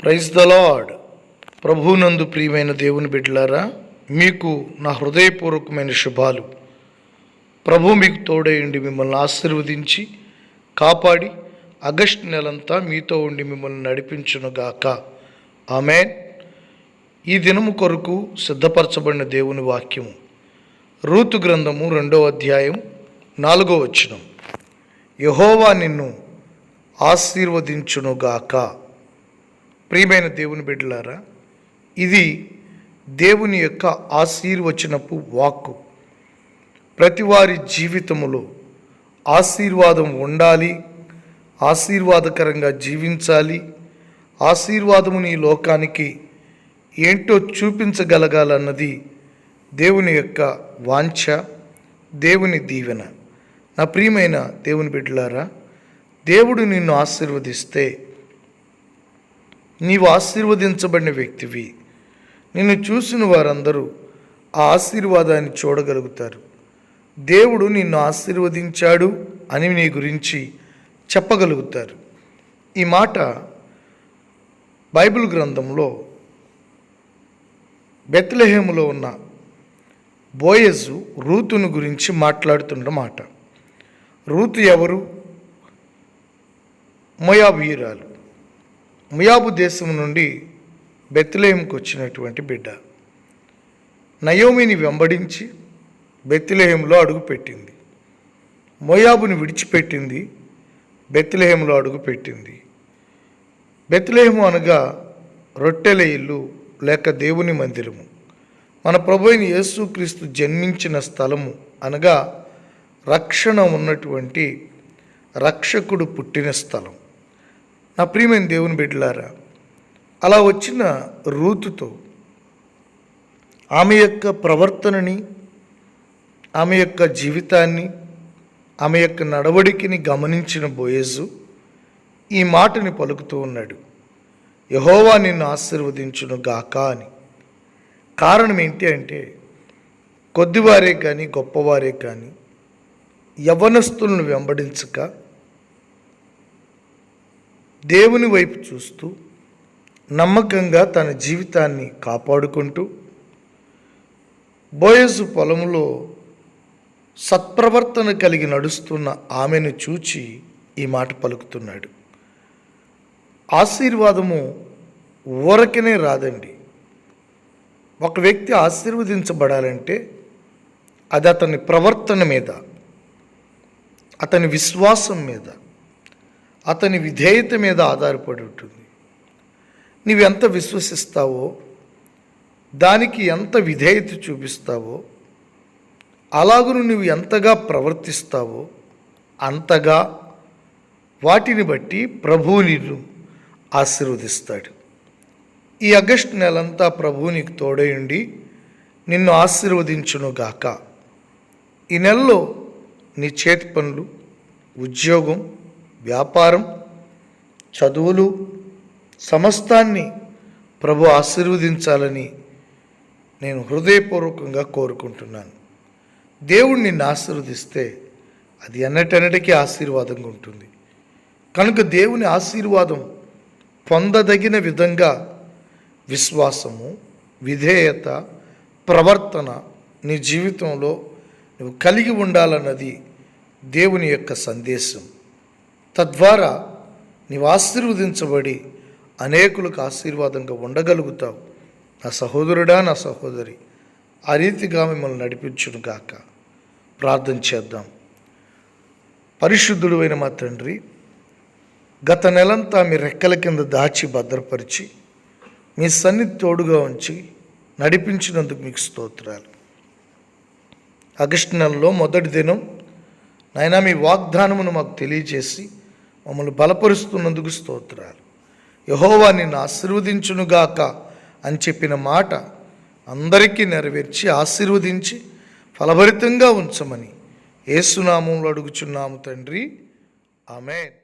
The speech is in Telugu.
Praise the lord. ప్రభువునందు ప్రియమైన దేవుని బిడ్డలారా, మీకు నా హృదయపూర్వకమైన శుభాలు. ప్రభు మీకు తోడేయండి, మిమ్మల్ని ఆశీర్వదించి కాపాడి ఆగస్టు నెలంతా మీతో ఉండి మిమ్మల్ని నడిపించునుగాక. ఆమేన్. ఈ దినము కొరకు సిద్ధపరచబడిన దేవుని వాక్యము రూతు గ్రంథము 2వ అధ్యాయం 4వ వచనం. యెహోవా నిన్ను ఆశీర్వదించునుగాక. ప్రియమైన దేవుని బిడ్డలారా, ఇది దేవుని యొక్క ఆశీర్వచనపు వాక్కు. ప్రతి వారి జీవితములో ఆశీర్వాదం ఉండాలి, ఆశీర్వాదకరంగా జీవించాలి, ఆశీర్వాదముని ఈ లోకానికి ఏంటో చూపించగలగాలన్నది దేవుని యొక్క వాంఛ, దేవుని దీవెన. నా ప్రియమైన దేవుని బిడ్డలారా, దేవుడు నిన్ను ఆశీర్వదిస్తే నీవు ఆశీర్వదించబడిన వ్యక్తివి. నిన్ను చూసిన వారందరూ ఆ ఆశీర్వాదాన్ని చూడగలుగుతారు. దేవుడు నిన్ను ఆశీర్వదించాడు అని నీ గురించి చెప్పగలుగుతారు. ఈ మాట బైబిల్ గ్రంథంలో బెత్లెహేములో ఉన్న బోయజు రూతును గురించి మాట్లాడుతున్న మాట. రూతు ఎవరు? మోయాబీయురాలు. మోయాబు దేశం నుండి బెత్లెహేముకు వచ్చినటువంటి బిడ్డ. నయోమిని వెంబడించి బెత్లెహేములో అడుగుపెట్టింది. మోయాబుని విడిచిపెట్టింది, బెత్లెహేములో అడుగుపెట్టింది. బెత్లెహేము అనగా రొట్టెల ఇల్లు లేక దేవుని మందిరము. మన ప్రభువైన యేసుక్రీస్తు జన్మించిన స్థలము అనగా రక్షణ ఉన్నటువంటి రక్షకుడు పుట్టిన స్థలం. నా ప్రియమైన దేవుని బిడ్డలారా, అలా వచ్చిన రూతుతో ఆమె యొక్క ప్రవర్తనని, ఆమె యొక్క జీవితాన్ని, ఆమె యొక్క నడవడికని గమనించిన బోయజు ఈ మాటని పలుకుతూ ఉన్నాడు, యెహోవా నిన్ను ఆశీర్వదించును గాక అని. కారణం ఏంటి అంటే, కొద్దివారే కానీ గొప్పవారే కానీ యవ్వనస్తులను వెంబడించక దేవుని వైపు చూస్తూ నమ్మకంగా తన జీవితాన్ని కాపాడుకుంటూ బోయజు పొలంలో సత్ప్రవర్తన కలిగి నడుస్తున్న ఆమెను చూచి ఈ మాట పలుకుతున్నాడు. ఆశీర్వాదము ఊరకనే రాదండి. ఒక వ్యక్తి ఆశీర్వదించబడాలంటే అది అతని ప్రవర్తన మీద, అతని విశ్వాసం మీద, అతని విధేయత మీద ఆధారపడి ఉంటుంది. నీవు ఎంత విశ్వసిస్తావో, దానికి ఎంత విధేయత చూపిస్తావో, అలాగను నువ్వు ఎంతగా ప్రవర్తిస్తావో అంతగా వాటిని బట్టి ప్రభువు నిన్ను ఆశీర్వదిస్తాడు. ఈ ఆగస్టు నెలంతా ప్రభువు నీకు తోడయుండి నిన్ను ఆశీర్వదించునుగాక. ఈ నెలలో నీ చేతి పనులు, ఉద్యోగం, వ్యాపారం, చదువులు సమస్తాన్ని ప్రభు ఆశీర్వదించాలని నేను హృదయపూర్వకంగా కోరుకుంటున్నాను. దేవుడు నిన్ను ఆశీర్వదిస్తే అది ఎన్నటెన్నటికీ ఆశీర్వాదంగా ఉంటుంది. కనుక దేవుని ఆశీర్వాదం పొందదగిన విధంగా విశ్వాసము, విధేయత, ప్రవర్తన నీ జీవితంలో నువ్వు కలిగి ఉండాలన్నది దేవుని యొక్క సందేశం. తద్వారా నీవు ఆశీర్వదించబడి అనేకులకు ఆశీర్వాదంగా ఉండగలుగుతావు. నా సహోదరుడా, నా సహోదరి, ఆ రీతిగా మిమ్మల్ని నడిపించును గాక. ప్రార్థన చేద్దాం. పరిశుద్ధుడు అయిన మా తండ్రి, గత నెలంతా మీ రెక్కల కింద దాచి భద్రపరిచి మీ సన్నిధి తోడుగా ఉంచి నడిపించినందుకు మీకు స్తోత్రాలు. ఆగస్టు నెలలో మొదటి దినం నాయనా మీ వాగ్దానమును మాకు తెలియజేసి మమ్మల్ని బలపరుస్తున్నందుకు స్తోత్రాలు. యెహోవా నిన్ను ఆశీర్వదించునుగాక అని చెప్పిన మాట అందరికీ నెరవేర్చి ఆశీర్వదించి ఫలభరితంగా ఉంచమని యేసు నామములో అడుగుచున్నాము తండ్రి. ఆమేన్.